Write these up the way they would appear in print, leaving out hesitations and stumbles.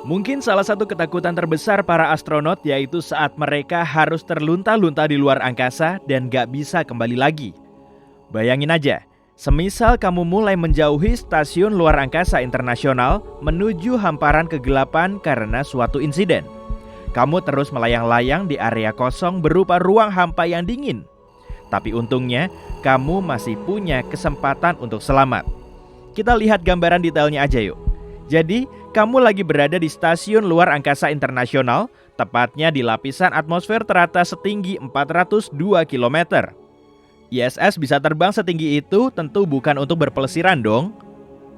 Mungkin salah satu ketakutan terbesar para astronot yaitu saat mereka harus terlunta-lunta di luar angkasa dan gak bisa kembali lagi. Bayangin aja, semisal kamu mulai menjauhi stasiun luar angkasa internasional menuju hamparan kegelapan karena suatu insiden. Kamu terus melayang-layang di area kosong berupa ruang hampa yang dingin. Tapi untungnya, kamu masih punya kesempatan untuk selamat. Kita lihat gambaran detailnya aja yuk. Jadi, kamu lagi berada di stasiun luar angkasa internasional, tepatnya di lapisan atmosfer teratas setinggi 402 km. ISS bisa terbang setinggi itu tentu bukan untuk berpelesiran dong.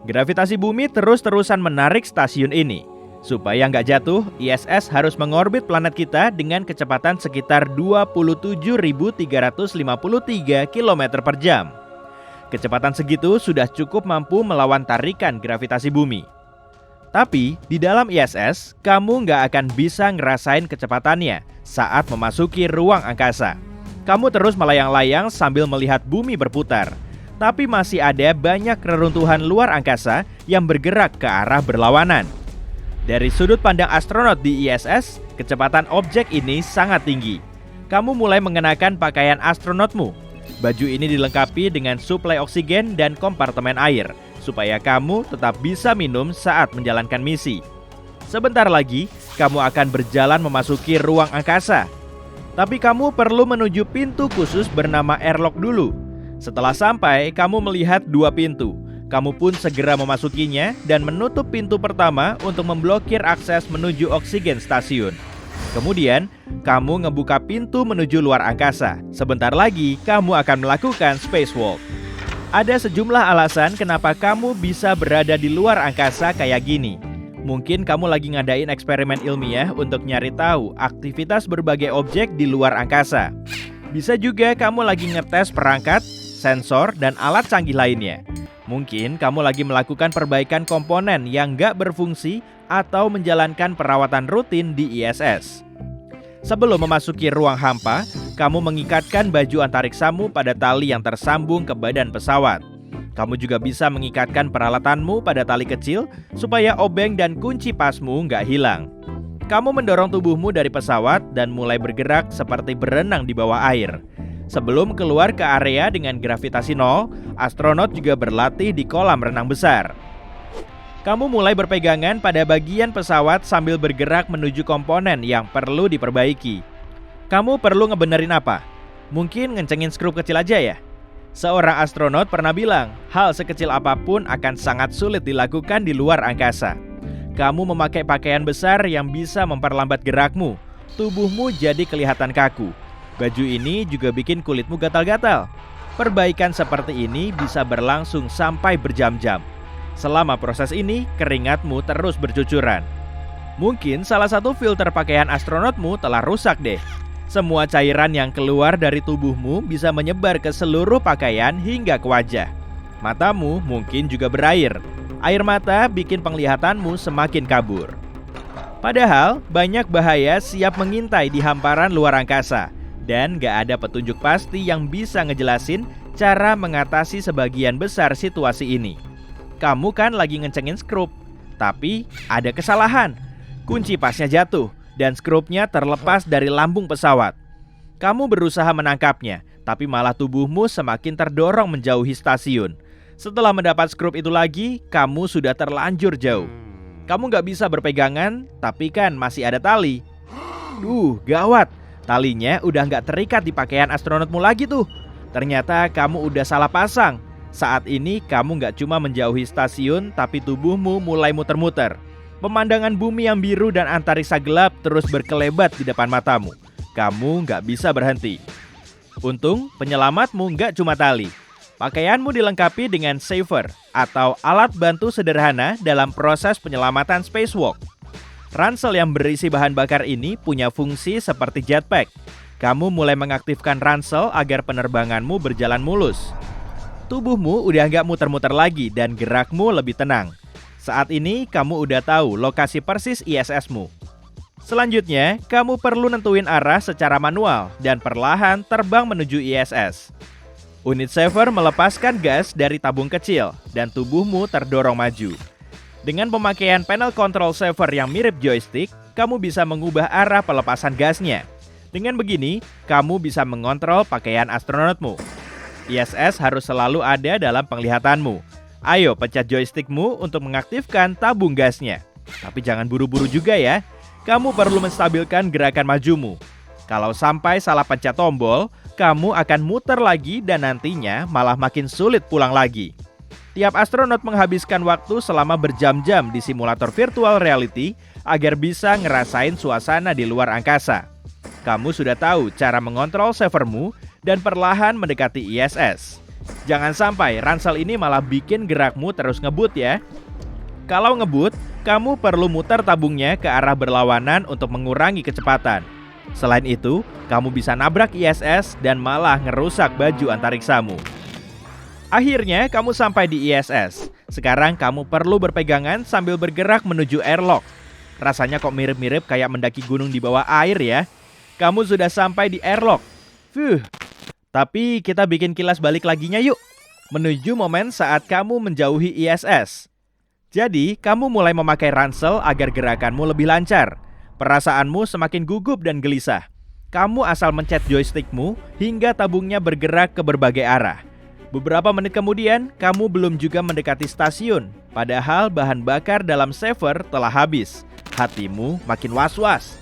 Gravitasi bumi terus-terusan menarik stasiun ini. Supaya nggak jatuh, ISS harus mengorbit planet kita dengan kecepatan sekitar 27.353 km per jam. Kecepatan segitu sudah cukup mampu melawan tarikan gravitasi bumi. Tapi, di dalam ISS, kamu nggak akan bisa ngerasain kecepatannya saat memasuki ruang angkasa. Kamu terus melayang-layang sambil melihat bumi berputar. Tapi masih ada banyak reruntuhan luar angkasa yang bergerak ke arah berlawanan. Dari sudut pandang astronot di ISS, kecepatan objek ini sangat tinggi. Kamu mulai mengenakan pakaian astronotmu. Baju ini dilengkapi dengan suplai oksigen dan kompartemen air, supaya kamu tetap bisa minum saat menjalankan misi. Sebentar lagi, kamu akan berjalan memasuki ruang angkasa. Tapi kamu perlu menuju pintu khusus bernama airlock dulu. Setelah sampai, kamu melihat dua pintu. Kamu pun segera memasukinya dan menutup pintu pertama untuk memblokir akses menuju oksigen stasiun. Kemudian, kamu ngebuka pintu menuju luar angkasa. Sebentar lagi, kamu akan melakukan spacewalk. Ada sejumlah alasan kenapa kamu bisa berada di luar angkasa kayak gini. Mungkin kamu lagi ngadain eksperimen ilmiah untuk nyari tahu aktivitas berbagai objek di luar angkasa. Bisa juga kamu lagi ngetes perangkat, sensor, dan alat canggih lainnya. Mungkin kamu lagi melakukan perbaikan komponen yang nggak berfungsi atau menjalankan perawatan rutin di ISS. Sebelum memasuki ruang hampa, kamu mengikatkan baju antariksamu pada tali yang tersambung ke badan pesawat. Kamu juga bisa mengikatkan peralatanmu pada tali kecil supaya obeng dan kunci pasmu nggak hilang. Kamu mendorong tubuhmu dari pesawat dan mulai bergerak seperti berenang di bawah air. Sebelum keluar ke area dengan gravitasi nol, astronot juga berlatih di kolam renang besar. Kamu mulai berpegangan pada bagian pesawat sambil bergerak menuju komponen yang perlu diperbaiki. Kamu perlu ngebenerin apa? Mungkin ngencengin skrup kecil aja ya? Seorang astronot pernah bilang, hal sekecil apapun akan sangat sulit dilakukan di luar angkasa. Kamu memakai pakaian besar yang bisa memperlambat gerakmu. Tubuhmu jadi kelihatan kaku. Baju ini juga bikin kulitmu gatal-gatal. Perbaikan seperti ini bisa berlangsung sampai berjam-jam. Selama proses ini, keringatmu terus bercucuran. Mungkin salah satu filter pakaian astronotmu telah rusak deh. Semua cairan yang keluar dari tubuhmu bisa menyebar ke seluruh pakaian hingga ke wajah. Matamu mungkin juga berair. Air mata bikin penglihatanmu semakin kabur. Padahal, banyak bahaya siap mengintai di hamparan luar angkasa. Dan gak ada petunjuk pasti yang bisa ngejelasin cara mengatasi sebagian besar situasi ini. Kamu kan lagi ngencengin skrup, tapi ada kesalahan. Kunci pasnya jatuh dan skrupnya terlepas dari lambung pesawat. Kamu berusaha menangkapnya, tapi malah tubuhmu semakin terdorong menjauhi stasiun. Setelah mendapat skrup itu lagi, kamu sudah terlanjur jauh. Kamu gak bisa berpegangan, tapi kan masih ada tali. Gawat. Talinya udah gak terikat di pakaian astronotmu lagi tuh. Ternyata kamu udah salah pasang. Saat ini kamu gak cuma menjauhi stasiun, tapi tubuhmu mulai muter-muter. Pemandangan bumi yang biru dan antariksa gelap terus berkelebat di depan matamu. Kamu gak bisa berhenti. Untung penyelamatmu gak cuma tali. Pakaianmu dilengkapi dengan saver atau alat bantu sederhana dalam proses penyelamatan spacewalk. Ransel yang berisi bahan bakar ini punya fungsi seperti jetpack. Kamu mulai mengaktifkan ransel agar penerbanganmu berjalan mulus. Tubuhmu udah gak muter-muter lagi dan gerakmu lebih tenang. Saat ini kamu udah tahu lokasi persis ISS-mu. Selanjutnya, kamu perlu nentuin arah secara manual dan perlahan terbang menuju ISS. Unit saver melepaskan gas dari tabung kecil dan tubuhmu terdorong maju. Dengan pemakaian panel control saver yang mirip joystick, kamu bisa mengubah arah pelepasan gasnya. Dengan begini, kamu bisa mengontrol pakaian astronotmu. ISS harus selalu ada dalam penglihatanmu. Ayo pencet joystickmu untuk mengaktifkan tabung gasnya. Tapi jangan buru-buru juga ya. Kamu perlu menstabilkan gerakan majumu. Kalau sampai salah pencet tombol, kamu akan muter lagi dan nantinya malah makin sulit pulang lagi. Tiap astronot menghabiskan waktu selama berjam-jam di simulator virtual reality agar bisa ngerasain suasana di luar angkasa. Kamu sudah tahu cara mengontrol savermu dan perlahan mendekati ISS. Jangan sampai ransel ini malah bikin gerakmu terus ngebut ya. Kalau ngebut, kamu perlu muter tabungnya ke arah berlawanan untuk mengurangi kecepatan. Selain itu, kamu bisa nabrak ISS dan malah ngerusak baju antariksamu. Akhirnya, kamu sampai di ISS. Sekarang kamu perlu berpegangan sambil bergerak menuju airlock. Rasanya kok mirip-mirip kayak mendaki gunung di bawah air ya. Kamu sudah sampai di airlock. Tapi kita bikin kilas balik laginya yuk. Menuju momen saat kamu menjauhi ISS. Jadi, kamu mulai memakai ransel agar gerakanmu lebih lancar. Perasaanmu semakin gugup dan gelisah. Kamu asal mencet joystickmu hingga tabungnya bergerak ke berbagai arah. Beberapa menit kemudian, kamu belum juga mendekati stasiun. Padahal bahan bakar dalam saver telah habis. Hatimu makin was-was.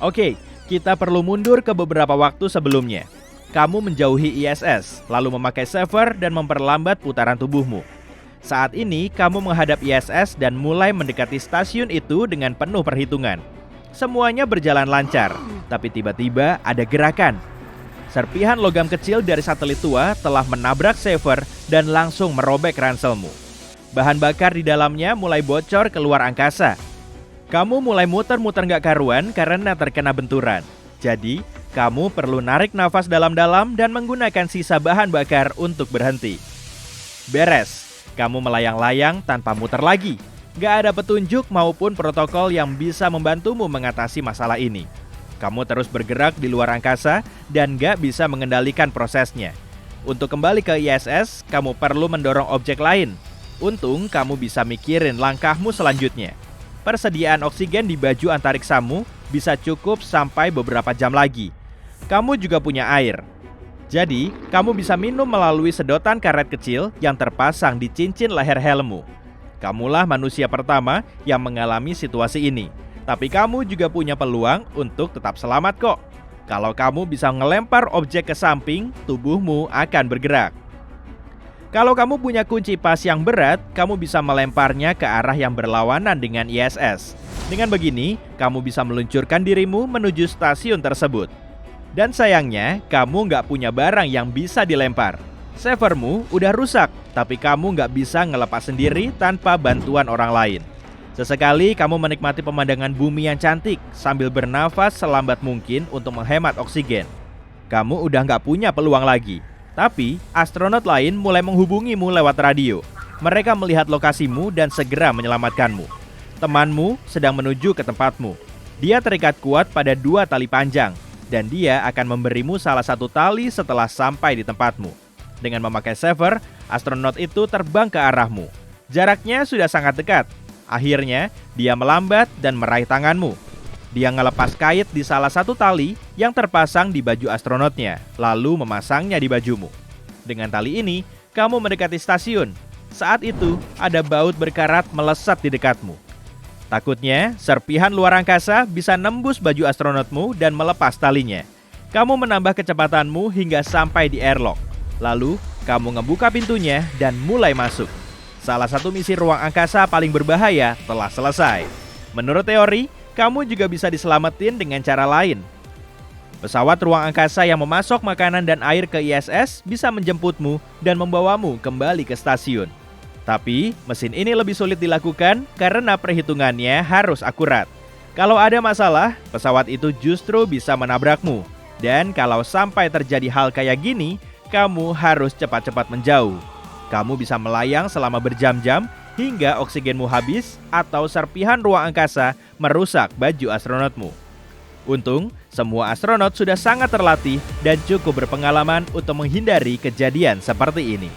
Oke, kita perlu mundur ke beberapa waktu sebelumnya. Kamu menjauhi ISS, lalu memakai saver dan memperlambat putaran tubuhmu. Saat ini, kamu menghadap ISS dan mulai mendekati stasiun itu dengan penuh perhitungan. Semuanya berjalan lancar, tapi tiba-tiba ada gerakan. Serpihan logam kecil dari satelit tua telah menabrak saver dan langsung merobek ranselmu. Bahan bakar di dalamnya mulai bocor keluar angkasa. Kamu mulai muter-muter gak karuan karena terkena benturan. Jadi, kamu perlu narik nafas dalam-dalam dan menggunakan sisa bahan bakar untuk berhenti. Beres, kamu melayang-layang tanpa muter lagi. Gak ada petunjuk maupun protokol yang bisa membantumu mengatasi masalah ini. Kamu terus bergerak di luar angkasa dan gak bisa mengendalikan prosesnya. Untuk kembali ke ISS, kamu perlu mendorong objek lain. Untung kamu bisa mikirin langkahmu selanjutnya. Persediaan oksigen di baju antariksamu bisa cukup sampai beberapa jam lagi. Kamu juga punya air. Jadi, kamu bisa minum melalui sedotan karet kecil yang terpasang di cincin leher helmmu. Kamulah manusia pertama yang mengalami situasi ini. Tapi kamu juga punya peluang untuk tetap selamat kok. Kalau kamu bisa ngelempar objek ke samping, tubuhmu akan bergerak. Kalau kamu punya kunci pas yang berat, kamu bisa melemparnya ke arah yang berlawanan dengan ISS. Dengan begini, kamu bisa meluncurkan dirimu menuju stasiun tersebut. Dan sayangnya, kamu nggak punya barang yang bisa dilempar. Savermu udah rusak, tapi kamu nggak bisa ngelepas sendiri tanpa bantuan orang lain. Sesekali kamu menikmati pemandangan bumi yang cantik sambil bernafas selambat mungkin untuk menghemat oksigen. Kamu udah nggak punya peluang lagi. Tapi, astronot lain mulai menghubungimu lewat radio. Mereka melihat lokasimu dan segera menyelamatkanmu. Temanmu sedang menuju ke tempatmu. Dia terikat kuat pada 2 tali panjang, dan dia akan memberimu salah satu tali setelah sampai di tempatmu. Dengan memakai saver, astronot itu terbang ke arahmu. Jaraknya sudah sangat dekat. Akhirnya, dia melambat dan meraih tanganmu. Dia ngelepas kait di salah satu tali yang terpasang di baju astronotnya, lalu memasangnya di bajumu. Dengan tali ini, kamu mendekati stasiun. Saat itu, ada baut berkarat melesat di dekatmu. Takutnya, serpihan luar angkasa bisa nembus baju astronotmu dan melepas talinya. Kamu menambah kecepatanmu hingga sampai di airlock. Lalu, kamu ngebuka pintunya dan mulai masuk. Salah satu misi ruang angkasa paling berbahaya telah selesai. Menurut teori, kamu juga bisa diselamatin dengan cara lain. Pesawat ruang angkasa yang memasok makanan dan air ke ISS bisa menjemputmu dan membawamu kembali ke stasiun. Tapi, mesin ini lebih sulit dilakukan karena perhitungannya harus akurat. Kalau ada masalah, pesawat itu justru bisa menabrakmu. Dan kalau sampai terjadi hal kayak gini, kamu harus cepat-cepat menjauh. Kamu bisa melayang selama berjam-jam hingga oksigenmu habis atau serpihan ruang angkasa merusak baju astronotmu. Untung, semua astronot sudah sangat terlatih dan cukup berpengalaman untuk menghindari kejadian seperti ini.